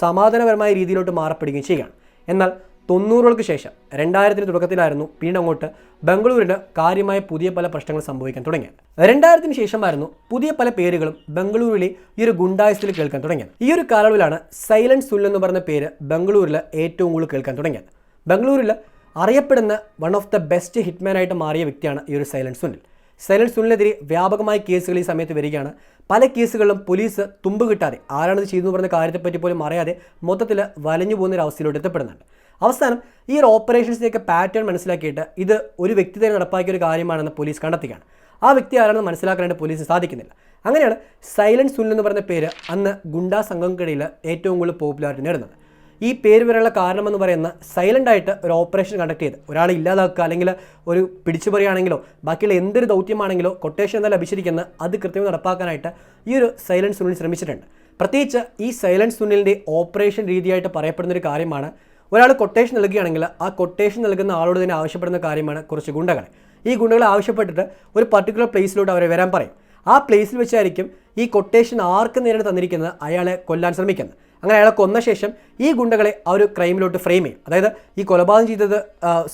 സമാധാനപരമായ രീതിയിലോട്ട് മാറപ്പെടുകയും ചെയ്യുകയാണ്. എന്നാൽ 90കൾക്ക് ശേഷം 2000 തുടക്കത്തിലായിരുന്നു പിന്നീട് അങ്ങോട്ട് ബംഗളൂരിന് കാര്യമായ പുതിയ പല പ്രശ്നങ്ങൾ സംഭവിക്കാൻ തുടങ്ങിയത്. 2000 ശേഷമായിരുന്നു പുതിയ പല പേരുകളും ബംഗളൂരിലെ ഈ ഒരു ഗുണ്ടായസത്തിൽ കേൾക്കാൻ തുടങ്ങിയത്. ഈ ഒരു കാലയളവിലാണ് സൈലന്റ് സുനിൽ എന്ന് പറയുന്ന പേര് ബംഗളൂരിൽ ഏറ്റവും കൂടുതൽ കേൾക്കാൻ തുടങ്ങിയത്. ബംഗളൂരിൽ അറിയപ്പെടുന്ന വൺ ഓഫ് ദ ബെസ്റ്റ് ഹിറ്റ്മാനായിട്ട് മാറിയ വ്യക്തിയാണ് ഈ ഒരു സൈലന്റ് സുനിൽ. സൈലന്റ് സുനിലിനെതിരെ വ്യാപകമായ കേസുകൾ ഈ സമയത്ത് വരികയാണ്. പല കേസുകളിലും പോലീസ് തുമ്പ് കിട്ടാതെ ആരാണത് ചെയ്തു പറയുന്ന കാര്യത്തെപ്പറ്റി പോലും അറിയാതെ മൊത്തത്തിൽ വലഞ്ഞു പോകുന്ന ഒരു അവസ്ഥയിലോട്ട് എത്തപ്പെടുന്നുണ്ട്. അവസാനം ഈ ഒരു ഓപ്പറേഷൻസിൻ്റെയൊക്കെ പാറ്റേൺ മനസ്സിലാക്കിയിട്ട് ഇത് ഒരു വ്യക്തി തന്നെ നടപ്പാക്കിയ ഒരു കാര്യമാണെന്ന് പോലീസ് കണ്ടെത്തുകയാണ്. ആ വ്യക്തി ആരാണെന്ന് മനസ്സിലാക്കാനായിട്ട് പോലീസിന് സാധിക്കുന്നില്ല. അങ്ങനെയാണ് സൈലന്റ് സുനിൽ എന്ന് പറയുന്ന പേര് അന്ന് ഗുണ്ടാ സംഘങ്ങൾക്കിടയിൽ ഏറ്റവും കൂടുതൽ പോപ്പുലാരിറ്റി നേടുന്നത്. ഈ പേര് വരാനുള്ള കാരണമെന്ന് പറയുന്ന സൈലൻ്റായിട്ട് ഒരു ഓപ്പറേഷൻ കണ്ടക്ട് ചെയ്ത് ഒരാളെ ഇല്ലാതാക്കുക അല്ലെങ്കിൽ ഒരു പിടിച്ചുപറിയാണെങ്കിലോ ബാക്കിയുള്ള എന്തൊരു ദൗത്യമാണെങ്കിലോ കൊട്ടേഷൻ എന്നാൽ ലഭിച്ചിരിക്കുന്ന അത് കൃത്യമായി നടപ്പാക്കാനായിട്ട് ഈ ഒരു സൈലന്റ് സുനിൽ ശ്രമിച്ചിട്ടുണ്ട്. പ്രത്യേകിച്ച് ഈ സൈലന്റ് സുനിലിൻ്റെ ഓപ്പറേഷൻ രീതിയായിട്ട് പറയപ്പെടുന്നൊരു കാര്യമാണ് ഒരാൾ കൊട്ടേഷൻ നൽകുകയാണെങ്കിൽ ആ കൊട്ടേഷൻ നൽകുന്ന ആളോട് തന്നെ ആവശ്യപ്പെടുന്ന കാര്യമാണ് കുറച്ച് ഗുണ്ടകളെ. ഈ ഗുണ്ടകളെ ആവശ്യപ്പെട്ടിട്ട് ഒരു പർട്ടിക്കുലർ പ്ലേസിലോട്ട് അവരെ വരാൻ പറയും. ആ പ്ലേസിൽ വെച്ചായിരിക്കും ഈ കൊട്ടേഷൻ ആർക്ക് നേരിട്ട് തന്നിരിക്കുന്നത് അയാളെ കൊല്ലാൻ ശ്രമിക്കുന്നത്. അങ്ങനെ അയാളെ കൊന്ന ശേഷം ഈ ഗുണ്ടകളെ ആ ഒരു ക്രൈമിലോട്ട് ഫ്രെയിം ചെയ്യും. അതായത് ഈ കൊലപാതകം ചെയ്തത്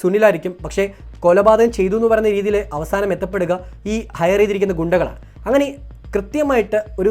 സുനിലായിരിക്കും, പക്ഷേ കൊലപാതകം ചെയ്തു എന്ന് പറയുന്ന രീതിയിൽ അവസാനം എത്തപ്പെടുക ഈ ഹയർ ചെയ്തിരിക്കുന്ന ഗുണ്ടകളാണ്. അങ്ങനെ കൃത്യമായിട്ട് ഒരു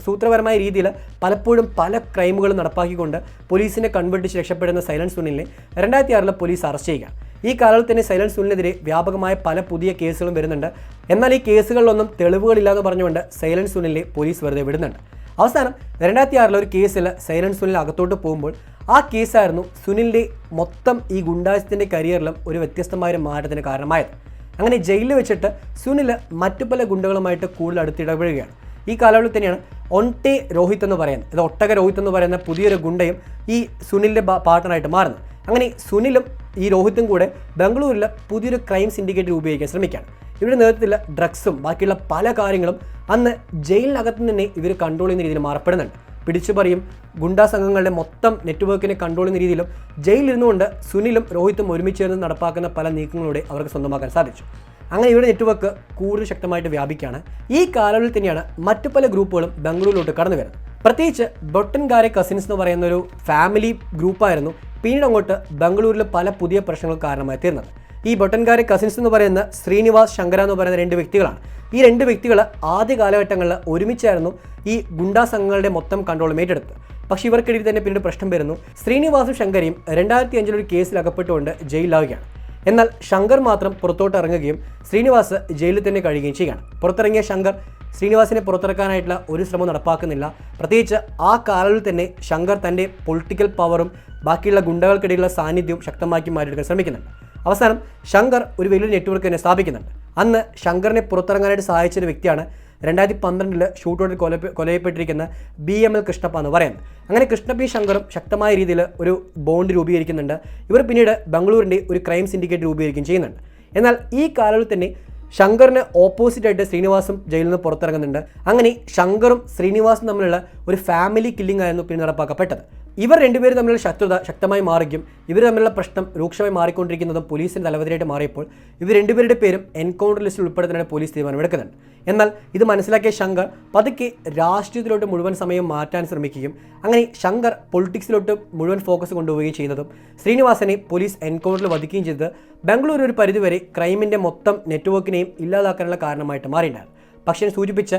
സൂത്രപരമായ രീതിയിൽ പലപ്പോഴും പല ക്രൈമുകളും നടപ്പാക്കിക്കൊണ്ട് പോലീസിനെ കൺവെർട്ടിച്ച് രക്ഷപ്പെടുന്ന സൈലന്റ് സുനിലിനെ 2006 പോലീസ് അറസ്റ്റ് ചെയ്യുക. ഈ കാലത്ത് തന്നെ സൈലന്റ് സുനിലിനെതിരെ വ്യാപകമായ പല പുതിയ കേസുകളും വരുന്നുണ്ട്. എന്നാൽ ഈ കേസുകളിലൊന്നും തെളിവുകളില്ലാന്ന് പറഞ്ഞുകൊണ്ട് സൈലന്റ് സുനിലിനെ പോലീസ് വെറുതെ വിടുന്നുണ്ട്. അവസാനം 2006 ഒരു കേസിൽ സൈലന്റ് സുനിൽ അകത്തോട്ട് പോകുമ്പോൾ ആ കേസായിരുന്നു സുനിലിൻ്റെ മൊത്തം ഈ ഗുണ്ടായസത്തിൻ്റെ കരിയറിലും ഒരു വ്യത്യസ്തമായ മാറ്റത്തിന് കാരണമായത്. അങ്ങനെ ജയിലിൽ വെച്ചിട്ട് സുനിൽ മറ്റു പല ഗുണ്ടകളുമായിട്ട് കൂടുതൽ അടുത്തിടപെടുകയാണ്. ഈ കാലയളവിൽ തന്നെയാണ് ഒൺടെ രോഹിത് എന്ന് പറയുന്നത്, ഇത് ഒട്ടക രോഹിത് എന്ന് പറയുന്ന പുതിയൊരു ഗുണ്ടയും ഈ സുനിലിൻ്റെ പാർട്ണറായിട്ട് മാറുന്നത്. അങ്ങനെ സുനിലും ഈ രോഹിത്തും കൂടെ ബംഗളൂരിൽ പുതിയൊരു ക്രൈം സിൻഡിക്കേറ്റ് രൂപീകരിക്കാൻ ശ്രമിക്കുകയാണ്. ഇവരുടെ നേതൃത്വത്തിൽ ഡ്രഗ്സും ബാക്കിയുള്ള പല കാര്യങ്ങളും അന്ന് ജയിലിനകത്ത് തന്നെ ഇവർ കൺട്രോൾ ചെയ്യുന്ന രീതിയിൽ മാറപ്പെടുന്നുണ്ട്. പിടിച്ചുപറിയും ഗുണ്ടാ സംഘങ്ങളുടെ മൊത്തം നെറ്റ്വർക്കിനെ കൺട്രോൾ ചെയ്യുന്ന രീതിയിലും ജയിലിരുന്നുകൊണ്ട് സുനിലും രോഹിത്തും ഒരുമിച്ച് ചേർന്ന് നടപ്പാക്കുന്ന പല നീക്കങ്ങളിലൂടെ അവർക്ക് സ്വന്തമാക്കാൻ സാധിച്ചു. അങ്ങനെ ഇവരുടെ നെറ്റ്വർക്ക് കൂടുതൽ ശക്തമായിട്ട് വ്യാപിക്കുകയാണ്. ഈ കാലയളവിൽ തന്നെയാണ് മറ്റു പല ഗ്രൂപ്പുകളും ബംഗളൂരിലോട്ട് കടന്നു വരുന്നത്. പ്രത്യേകിച്ച് ബൊട്ടൻകാരെ കസിൻസ് എന്ന് പറയുന്ന ഒരു ഫാമിലി ഗ്രൂപ്പായിരുന്നു പിന്നീട് അങ്ങോട്ട് ബംഗളൂരിൽ പല പുതിയ പ്രശ്നങ്ങൾക്ക് കാരണമായി തീർന്നത്. ഈ ബൊട്ടൻകാരെ കസിൻസ് എന്ന് പറയുന്ന ശ്രീനിവാസ് ശങ്കര എന്ന് പറയുന്ന 2 വ്യക്തികളാണ്. ഈ 2 വ്യക്തികൾ ആദ്യ കാലഘട്ടങ്ങളിൽ ഒരുമിച്ചായിരുന്നു ഈ ഗുണ്ടാ സംഘങ്ങളുടെ മൊത്തം കൺട്രോളും ഏറ്റെടുത്തത്. പക്ഷേ ഇവർക്കിടയിൽ തന്നെ പിന്നീട് പ്രശ്നം വരുന്നു. ശ്രീനിവാസും ശങ്കരയും 2005 ഒരു കേസിൽ അകപ്പെട്ടുകൊണ്ട് ജയിലിലാവുകയാണ്. എന്നാൽ ശങ്കർ മാത്രം പുറത്തോട്ട് ഇറങ്ങുകയും ശ്രീനിവാസ് ജയിലിൽ തന്നെ കഴിയുകയും ചെയ്യുകയാണ്. പുറത്തിറങ്ങിയ ശങ്കർ ശ്രീനിവാസിനെ പുറത്തിറക്കാനായിട്ടുള്ള ഒരു ശ്രമം നടപ്പാക്കുന്നില്ല. പ്രത്യേകിച്ച് ആ കാലത്തിൽ തന്നെ ശങ്കർ തൻ്റെ പൊളിറ്റിക്കൽ പവറും ബാക്കിയുള്ള ഗുണ്ടകൾക്കിടയിലുള്ള സാന്നിധ്യവും ശക്തമാക്കി മാറ്റിയെടുക്കാൻ ശ്രമിക്കുന്നുണ്ട്. അവസാനം ശങ്കർ ഒരു വലിയൊരു നെറ്റ്വർക്ക് തന്നെ സ്ഥാപിക്കുന്നുണ്ട്. അന്ന് ശങ്കറിനെ പുറത്തിറങ്ങാനായിട്ട് സഹായിച്ചൊരു വ്യക്തിയാണ് 2012 ഷൂട്ടൗട്ടിൽ കൊലയപ്പെട്ടിരിക്കുന്ന BML കൃഷ്ണപ്പ എന്ന് പറയുന്നത്. അങ്ങനെ കൃഷ്ണപ്പയും ശങ്കറും ശക്തമായ രീതിയിൽ ഒരു ബോണ്ട് രൂപീകരിക്കുന്നുണ്ട്. ഇവർ പിന്നീട് ബംഗളൂരിൻ്റെ ഒരു ക്രൈം സിൻഡിക്കേറ്റ് രൂപീകരിക്കുകയും ചെയ്യുന്നുണ്ട്. എന്നാൽ ഈ കാലയളവിൽ തന്നെ ശങ്കറിന് ഓപ്പോസിറ്റായിട്ട് ശ്രീനിവാസും ജയിലിൽ നിന്ന് പുറത്തിറങ്ങുന്നുണ്ട്. അങ്ങനെ ശങ്കറും ശ്രീനിവാസും തമ്മിലുള്ള ഒരു ഫാമിലി കില്ലിംഗ് ആയിരുന്നു പിന്നെ നടപ്പാക്കപ്പെട്ടത്. ഇവർ രണ്ടുപേരും തമ്മിലുള്ള ശത്രുത ശക്തമായി മാറുകയും ഇവർ തമ്മിലുള്ള പ്രശ്നം രൂക്ഷമായി മാറിക്കൊണ്ടിരിക്കുന്നതും പോലീസിന് തലവതിരായിട്ട് മാറിയപ്പോൾ ഇവർ രണ്ടുപേരുടെ പേരും എൻകൗണ്ടർ ലിസ്റ്റിൽ ഉൾപ്പെടുത്താനാണ് പോലീസ് തീരുമാനമെടുക്കുന്നുണ്ട്. എന്നാൽ ഇത് മനസ്സിലാക്കിയ ശങ്കർ പതുക്കെ രാഷ്ട്രീയത്തിലോട്ട് മുഴുവൻ സമയം മാറ്റാൻ ശ്രമിക്കുകയും അങ്ങനെ ശങ്കർ പൊളിറ്റിക്സിലോട്ട് മുഴുവൻ ഫോക്കസ് കൊണ്ടുപോവുകയും ചെയ്യുന്നതും ശ്രീനിവാസനെ പോലീസ് എൻകൗണ്ടറിൽ വധിക്കുകയും ചെയ്തത് ബംഗളൂരു ഒരു പരിധിവരെ ക്രൈമിൻ്റെ മൊത്തം നെറ്റ്വർക്കിനെയും ഇല്ലാതാക്കാനുള്ള കാരണമായിട്ട് മാറിയിട്ടുണ്ടായിരുന്നു. പക്ഷേ സൂചിപ്പിച്ച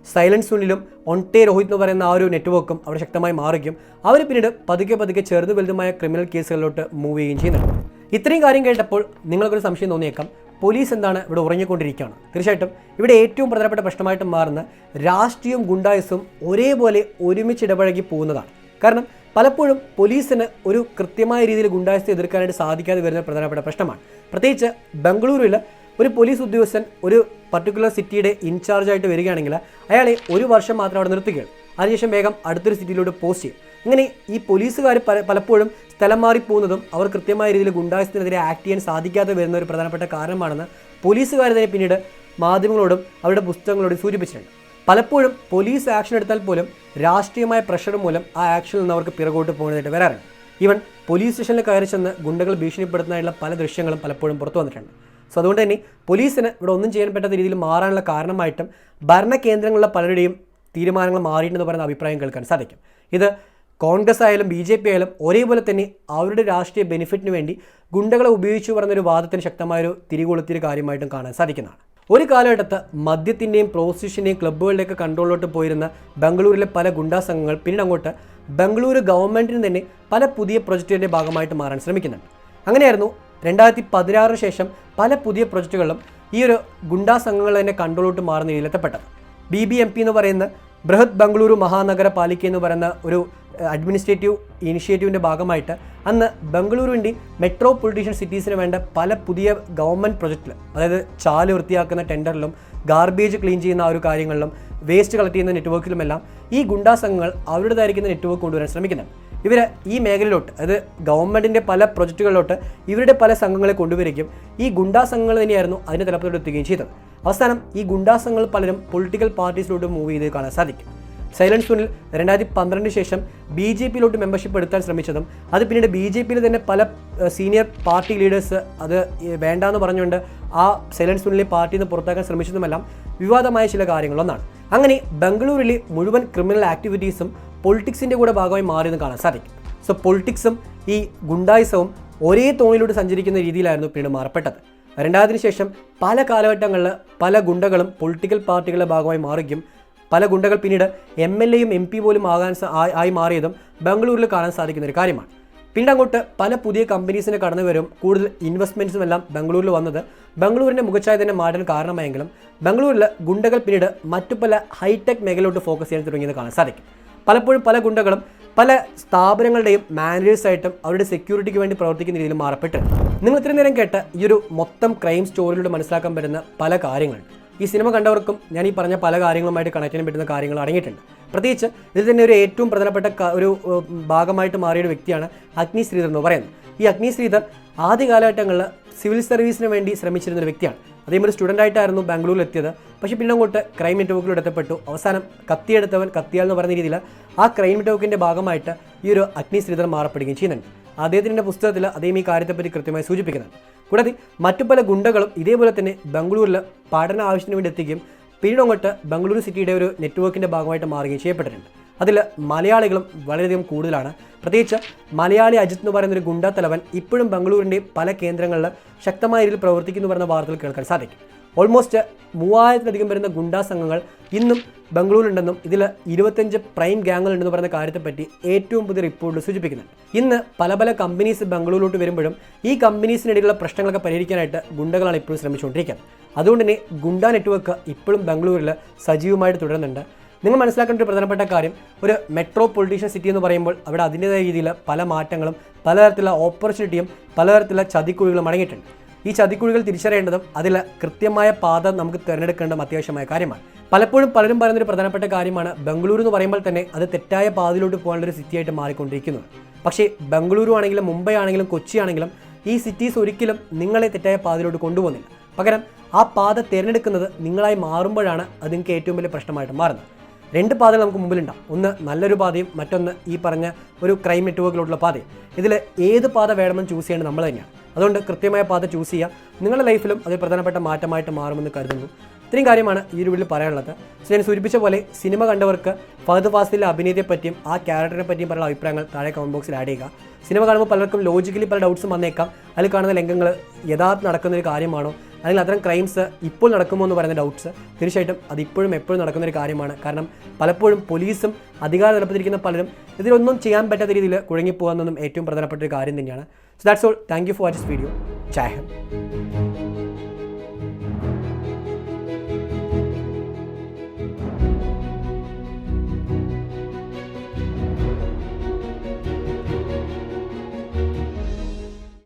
സൈലൻസ് സുനിലും ഒൺടേ രോഹിത് എന്ന് പറയുന്ന ആ ഒരു നെറ്റ്വർക്കും അവിടെ ശക്തമായി മാറുകയും അവർ പിന്നീട് പതുക്കെ ചെറുതു വലുതുമായ ക്രിമിനൽ കേസുകളിലോട്ട് മൂവ് ചെയ്യുകയും ചെയ്യുന്നുണ്ട്. ഇത്രയും കാര്യം കേട്ടപ്പോൾ നിങ്ങൾക്കൊരു സംശയം തോന്നിയേക്കാം, പോലീസ് എന്താണ് ഇവിടെ ഉറങ്ങിക്കൊണ്ടിരിക്കുകയാണ്? തീർച്ചയായിട്ടും ഇവിടെ ഏറ്റവും പ്രധാനപ്പെട്ട പ്രശ്നമായിട്ട് മാറുന്ന രാഷ്ട്രീയവും ഗുണ്ടായുസും ഒരേപോലെ ഒരുമിച്ച് ഇടപഴകി പോകുന്നതാണ്. കാരണം പലപ്പോഴും പോലീസിന് ഒരു കൃത്യമായ രീതിയിൽ ഗുണ്ടായുസത്തെ എതിർക്കാനായിട്ട് സാധിക്കാതെ വരുന്ന പ്രധാനപ്പെട്ട പ്രശ്നമാണ്. പ്രത്യേകിച്ച് ബംഗളൂരുവിൽ ഒരു പോലീസ് ഉദ്യോഗസ്ഥൻ ഒരു പർട്ടിക്കുലർ സിറ്റിയുടെ ഇൻചാർജായിട്ട് വരികയാണെങ്കിൽ അയാളെ 1 വർഷം മാത്രം അവിടെ നിർത്തുകയാണ്. അതിനുശേഷം വേഗം അടുത്തൊരു സിറ്റിയിലോട്ട് പോസ്റ്റ് ചെയ്യും. ഇങ്ങനെ ഈ പോലീസുകാർ പലപ്പോഴും സ്ഥലം മാറിപ്പോകുന്നതും അവർ കൃത്യമായ രീതിയിൽ ഗുണ്ടായുസത്തിനെതിരെ ആക്ട് ചെയ്യാൻ സാധിക്കാതെ വരുന്ന ഒരു പ്രധാനപ്പെട്ട കാരണമാണെന്ന് പോലീസുകാർ തന്നെ പിന്നീട് മാധ്യമങ്ങളോടും അവരുടെ പുസ്തകങ്ങളോടും സൂചിപ്പിച്ചിട്ടുണ്ട്. പലപ്പോഴും പോലീസ് ആക്ഷൻ എടുത്താൽ പോലും രാഷ്ട്രീയമായ പ്രഷർ മൂലം ആ ആക്ഷനിൽ നിന്ന് അവർക്ക് പിറകോട്ട് പോകുന്നതായിട്ട് വരാറുണ്ട്. ഈവൻ പോലീസ് സ്റ്റേഷനിൽ കയറി ചെന്ന് ഗുണ്ടകൾ ഭീഷണിപ്പെടുത്തുന്നതായിട്ടുള്ള പല ദൃശ്യങ്ങളും പലപ്പോഴും പുറത്തു വന്നിട്ടുണ്ട്. സോ അതുകൊണ്ട് തന്നെ പോലീസിന് ഇവിടെ ഒന്നും ചെയ്യാൻ പറ്റാത്ത രീതിയിൽ മാറാനുള്ള കാരണമായിട്ടും ഭരണകേന്ദ്രങ്ങളിലെ പലരുടെയും തീരുമാനങ്ങൾ മാറിയിട്ടുണ്ടെന്ന് പറയുന്ന അഭിപ്രായം കേൾക്കാൻ സാധിക്കും. ഇത് കോൺഗ്രസ് ആയാലും BJP ആയാലും ഒരേപോലെ തന്നെ അവരുടെ രാഷ്ട്രീയ ബെനിഫിറ്റിന് വേണ്ടി ഗുണ്ടകളെ ഉപയോഗിച്ചു പറയുന്നൊരു വാദത്തിന് ശക്തമായൊരു തിരികൊളുത്തിയൊരു കാര്യമായിട്ടും കാണാൻ സാധിക്കുന്നതാണ്. ഒരു കാലഘട്ടത്ത് മദ്യത്തിൻ്റെയും പ്രോസ്റ്റിറ്റ്യൂഷൻ്റെയും ക്ലബ്ബുകളുടെയൊക്കെ കൺട്രോളിലോട്ട് പോയിരുന്ന ബംഗളൂരിലെ പല ഗുണ്ടാ സംഘങ്ങൾ പിന്നീട് അങ്ങോട്ട് ബംഗളൂരു ഗവൺമെൻറ്റിന് തന്നെ പല പുതിയ പ്രൊജക്റ്റിൻ്റെ ഭാഗമായിട്ട് മാറാൻ ശ്രമിക്കുന്നുണ്ട്. അങ്ങനെയായിരുന്നു 2016 ശേഷം പല പുതിയ പ്രൊജക്റ്റുകളിലും ഈ ഒരു ഗുണ്ടാ സംഘങ്ങൾ തന്നെ കൺട്രോളിലോട്ട് മാറുന്ന രീതിയിലെത്തപ്പെട്ടത്. BBMP എന്ന് പറയുന്ന ബൃഹത് ബംഗളൂരു മഹാനഗര പാലിക്ക എന്ന് പറയുന്ന ഒരു അഡ്മിനിസ്ട്രേറ്റീവ് ഇനിഷ്യേറ്റീവിൻ്റെ ഭാഗമായിട്ട് അന്ന് ബംഗളൂരുവിൻ്റെ മെട്രോപൊളിറ്റീഷ്യൻ സിറ്റീസിന് വേണ്ട പല പുതിയ ഗവൺമെൻറ് പ്രൊജക്റ്റിൽ, അതായത് ചാല് വൃത്തിയാക്കുന്ന ടെൻഡറിലും ഗാർബേജ് ക്ലീൻ ചെയ്യുന്ന ആ ഒരു കാര്യങ്ങളിലും വേസ്റ്റ് കളക്ട് ചെയ്യുന്ന നെറ്റ്വർക്കിലുമെല്ലാം ഈ ഗുണ്ടാ സംഘങ്ങൾ അവരുടേതായിരിക്കുന്ന നെറ്റ്വർക്ക് കൊണ്ടുവരാൻ ശ്രമിക്കുന്നുണ്ട്. ഇവർ ഈ മേഖലയിലോട്ട്, അതായത് ഗവൺമെൻറ്റിൻ്റെ പല പ്രൊജക്റ്റുകളിലോട്ട് ഇവരുടെ പല സംഘങ്ങളെ കൊണ്ടുവരികയും ഈ ഗുണ്ടാ സംഘങ്ങൾ തന്നെയായിരുന്നു അതിൻ്റെ തലപ്പത്തോട്ട് എത്തുകയും ചെയ്തത്. അവസാനം ഈ ഗുണ്ടാ സംഘങ്ങൾ പലരും പൊളിറ്റിക്കൽ പാർട്ടീസിലോട്ട് മൂവ് ചെയ്ത് കാണാൻ സാധിക്കും. സൈലൻസ് സുനിൽ 2012 ശേഷം BJPയിലോട്ട് മെമ്പർഷിപ്പ് എടുക്കാൻ ശ്രമിച്ചതും അത് പിന്നീട് BJPയിൽ തന്നെ പല സീനിയർ പാർട്ടി ലീഡേഴ്സ് അത് വേണ്ടാന്ന് പറഞ്ഞുകൊണ്ട് ആ സൈലൻസ് സുനിലെ പാർട്ടിയിൽ നിന്ന് പുറത്താക്കാൻ ശ്രമിച്ചതുമെല്ലാം വിവാദമായ ചില കാര്യങ്ങളൊന്നാണ്. അങ്ങനെ ബംഗളൂരിലെ മുഴുവൻ ക്രിമിനൽ ആക്ടിവിറ്റീസും പൊളിറ്റിക്സിൻ്റെ കൂടെ ഭാഗമായി മാറിയെന്ന് കാണാൻ സാധിക്കും. സോ പൊളിറ്റിക്സും ഈ ഗുണ്ടായിസവും ഒരേ തോണിലൂടെ സഞ്ചരിക്കുന്ന രീതിയിലായിരുന്നു പിന്നീട് മാറപ്പെട്ടത്. 2000 ശേഷം പല കാലഘട്ടങ്ങളിൽ പല ഗുണ്ടകളും പൊളിറ്റിക്കൽ പാർട്ടികളുടെ ഭാഗമായി മാറുകയും പല ഗുണ്ടകൾ പിന്നീട് MLAയും MP പോലും ആയി മാറിയതും ബംഗളൂരിൽ കാണാൻ സാധിക്കുന്ന ഒരു കാര്യമാണ്. പിന്നീട് അങ്ങോട്ട് പല പുതിയ കമ്പനീസിന് കടന്നു വരും, കൂടുതൽ ഇൻവെസ്റ്റ്മെൻറ്റ്സും എല്ലാം ബംഗളൂരിൽ വന്നത് ബംഗളൂരിൻ്റെ മുഖച്ഛായ തന്നെ മാറ്റാൻ കാരണമായെങ്കിലും ബംഗളൂരിൽ ഗുണ്ടകൾ പിന്നീട് മറ്റു പല ഹൈടെക് മേഖലയിലോട്ട് ഫോക്കസ് ചെയ്യാൻ തുടങ്ങിയത് കാണാൻ സാധിക്കും. പലപ്പോഴും പല ഗുണ്ടകളും പല സ്ഥാപനങ്ങളുടെയും മാനേജേഴ്സായിട്ടും അവരുടെ സെക്യൂരിറ്റിക്ക് വേണ്ടി പ്രവർത്തിക്കുന്ന രീതിയിൽ മാറപ്പെട്ട് നിങ്ങൾ ഇത്രയും നേരം കേട്ട ഈ ഒരു മൊത്തം ക്രൈം സ്റ്റോറിയിലൂടെ മനസ്സിലാക്കാൻ പറ്റുന്ന പല കാര്യങ്ങളുണ്ട്. ഈ സിനിമ കണ്ടവർക്കും ഞാൻ ഈ പറഞ്ഞ പല കാര്യങ്ങളുമായിട്ട് കണക്ട് ചെയ്യാൻ പറ്റുന്ന കാര്യങ്ങൾ അടങ്ങിയിട്ടുണ്ട്. പ്രത്യേകിച്ച് ഇതിൽ തന്നെ ഒരു ഏറ്റവും പ്രധാനപ്പെട്ട ഒരു ഭാഗമായിട്ട് മാറിയ ഒരു വ്യക്തിയാണ് അഗ്നി ശ്രീധർ എന്ന് പറയുന്നത്. ഈ അഗ്നി ശ്രീധർ ആദ്യ കാലഘട്ടങ്ങളിൽ സിവിൽ സർവീസിന് വേണ്ടി ശ്രമിച്ചിരുന്ന ഒരു വ്യക്തിയാണ്. അദ്ദേഹം ഒരു സ്റ്റുഡൻ്റായിട്ടായിരുന്നു ബാംഗ്ലൂരിൽ എത്തിയത്. പക്ഷേ പിന്നെ അങ്ങോട്ട് ക്രൈം നെറ്റ്വർക്കിലൂടെ എത്തപ്പെട്ടു. അവസാനം കത്തിയെടുത്തവൻ കത്തിയാൽ എന്ന് പറയുന്ന രീതിയിൽ ആ ക്രൈം നെറ്റ്വർക്കിൻ്റെ ഭാഗമായിട്ട് ഈ ഒരു അഗ്നി ശ്രീധർ മാറപ്പെടുകയും ചെയ്യുന്നുണ്ട്. അദ്ദേഹത്തിൻ്റെ പുസ്തകത്തിൽ അദ്ദേഹം ഈ കാര്യത്തെപ്പറ്റി കൃത്യമായി സൂചിപ്പിക്കുന്നുണ്ട്. കൂടാതെ മറ്റു പല ഗുണ്ടകളും ഇതേപോലെ തന്നെ ബംഗളൂരിൽ പഠന ആവശ്യത്തിന് വേണ്ടി എത്തിക്കുകയും പിന്നീട് അങ്ങോട്ട് ബംഗളൂരു സിറ്റിയുടെ ഒരു നെറ്റ്വർക്കിൻ്റെ ഭാഗമായിട്ട് മാറുകയും ചെയ്യപ്പെട്ടിട്ടുണ്ട്. അതിൽ മലയാളികളും വളരെയധികം കൂടുതലാണ്. പ്രത്യേകിച്ച് മലയാളി അജിത്ത് എന്ന് പറയുന്നൊരു ഗുണ്ടാ തലവൻ ഇപ്പോഴും ബംഗളൂരിൻ്റെ പല കേന്ദ്രങ്ങളിൽ ശക്തമായ രീതിയിൽ പ്രവർത്തിക്കുന്നു പറയുന്ന വാർത്തകൾ കേൾക്കാൻ സാധിക്കും. ഓൾമോസ്റ്റ് 3000-ലധികം വരുന്ന ഗുണ്ടാ സംഘങ്ങൾ ഇന്നും ബംഗളൂരുണ്ടെന്നും ഇതിൽ 25 പ്രൈം ഗ്യാങ്ങുകളുണ്ടെന്ന് പറയുന്ന കാര്യത്തെപ്പറ്റി ഏറ്റവും പുതിയ റിപ്പോർട്ടിൽ സൂചിപ്പിക്കുന്നുണ്ട്. ഇന്ന് പല പല കമ്പനീസ് ബംഗളൂരിലോട്ട് വരുമ്പോഴും ഈ കമ്പനീസിനിടയിലുള്ള പ്രശ്നങ്ങളൊക്കെ പരിഹരിക്കാനായിട്ട് ഗുണ്ടകളാണ് ഇപ്പോഴും ശ്രമിച്ചുകൊണ്ടിരിക്കുന്നത്. അതുകൊണ്ട് തന്നെ ഗുണ്ടാ നെറ്റ്വർക്ക് ഇപ്പോഴും ബംഗളൂരിൽ സജീവമായിട്ട് തുടരുന്നുണ്ട്. നിങ്ങൾ മനസ്സിലാക്കേണ്ട ഒരു പ്രധാനപ്പെട്ട കാര്യം, ഒരു മെട്രോപൊളിറ്റീഷ്യൻ സിറ്റി എന്ന് പറയുമ്പോൾ അവിടെ അതിൻ്റേതായ രീതിയിൽ പല മാറ്റങ്ങളും പലതരത്തിലുള്ള ഓപ്പർച്യൂണിറ്റിയും പലതരത്തിലുള്ള ചതിക്കുഴികളും അടങ്ങിയിട്ടുണ്ട്. ഈ ചതിക്കുഴികൾ തിരിച്ചറിയേണ്ടതും അതിൽ കൃത്യമായ പാത നമുക്ക് തിരഞ്ഞെടുക്കേണ്ടതും അത്യാവശ്യമായ കാര്യമാണ്. പലപ്പോഴും പലരും പറയുന്നൊരു പ്രധാനപ്പെട്ട കാര്യമാണ്, ബംഗളൂരു എന്ന് പറയുമ്പോൾ തന്നെ അത് തെറ്റായ പാതയിലോട്ട് പോകാനുള്ളൊരു സിറ്റിയായിട്ട് മാറിക്കൊണ്ടിരിക്കുന്നത്. പക്ഷേ ബംഗളൂരു ആണെങ്കിലും മുംബൈ ആണെങ്കിലും കൊച്ചി ആണെങ്കിലും ഈ സിറ്റീസ് ഒരിക്കലും നിങ്ങളെ തെറ്റായ പാതയിലോട്ട് കൊണ്ടുപോകുന്നില്ല. പകരം ആ പാത തിരഞ്ഞെടുക്കുന്നത് നിങ്ങളായി മാറുമ്പോഴാണ് അത് നിങ്ങൾക്ക് ഏറ്റവും വലിയ പ്രശ്നമായിട്ട് മാറുന്നത്. 2 പാതകൾ നമുക്ക് മുമ്പിലുണ്ടാവും. ഒന്ന് നല്ലൊരു പാതയും മറ്റൊന്ന് ഈ പറഞ്ഞ ഒരു ക്രൈം നെറ്റ്വർക്കിലോട്ടുള്ള പാതയും. ഇതിൽ ഏത് പാത വേണമെന്ന് ചൂസ് ചെയ്യേണ്ടത് നമ്മൾ തന്നെയാണ്. അതുകൊണ്ട് കൃത്യമായ പാത ചൂസ് ചെയ്യുക. നിങ്ങളുടെ ലൈഫിലും അത് പ്രധാനപ്പെട്ട മാറ്റമായിട്ട് മാറുമെന്ന് കരുതുന്നു. ഇത്രയും കാര്യമാണ് ഈ ഒരു വീഡിയോയിൽ പറയാനുള്ളത്. ഞാൻ സൂചിപ്പിച്ച പോലെ സിനിമ കണ്ടവർക്ക് ഫഹദ് ഫാസിലിൻ്റെ അഭിനയത്തെപ്പറ്റിയും ആ ക്യാരക്ടറിനെ പറ്റിയും പറയുന്ന അഭിപ്രായങ്ങൾ താഴെ കമൻറ്റ് ബോക്സിൽ ആഡ് ചെയ്യുക. സിനിമ കാണുമ്പോൾ പലർക്കും ലോജിക്കലി പല ഡൗട്ട്സും വന്നേക്കാം. അതിൽ കാണുന്ന രംഗങ്ങൾ യഥാർത്ഥം നടക്കുന്നൊരു കാര്യമാണോ, അല്ലെങ്കിൽ അത്തരം ക്രൈംസ് ഇപ്പോൾ നടക്കുമോ എന്ന് പറയുന്ന ഡൗട്ട്സ് തീർച്ചയായിട്ടും അത് ഇപ്പോഴും എപ്പോഴും നടക്കുന്നൊരു കാര്യമാണ്. കാരണം പലപ്പോഴും പോലീസും അധികാര തലപ്പത്തിരിക്കുന്ന പലരും ഇതിലൊന്നും ചെയ്യാൻ പറ്റാത്ത രീതിയിൽ കുഴങ്ങിപ്പോകുന്നതും ഏറ്റവും പ്രധാനപ്പെട്ട ഒരു കാര്യം തന്നെയാണ്. So that's all. Thank you for watching this video. ജയ് ഹിന്ദ്.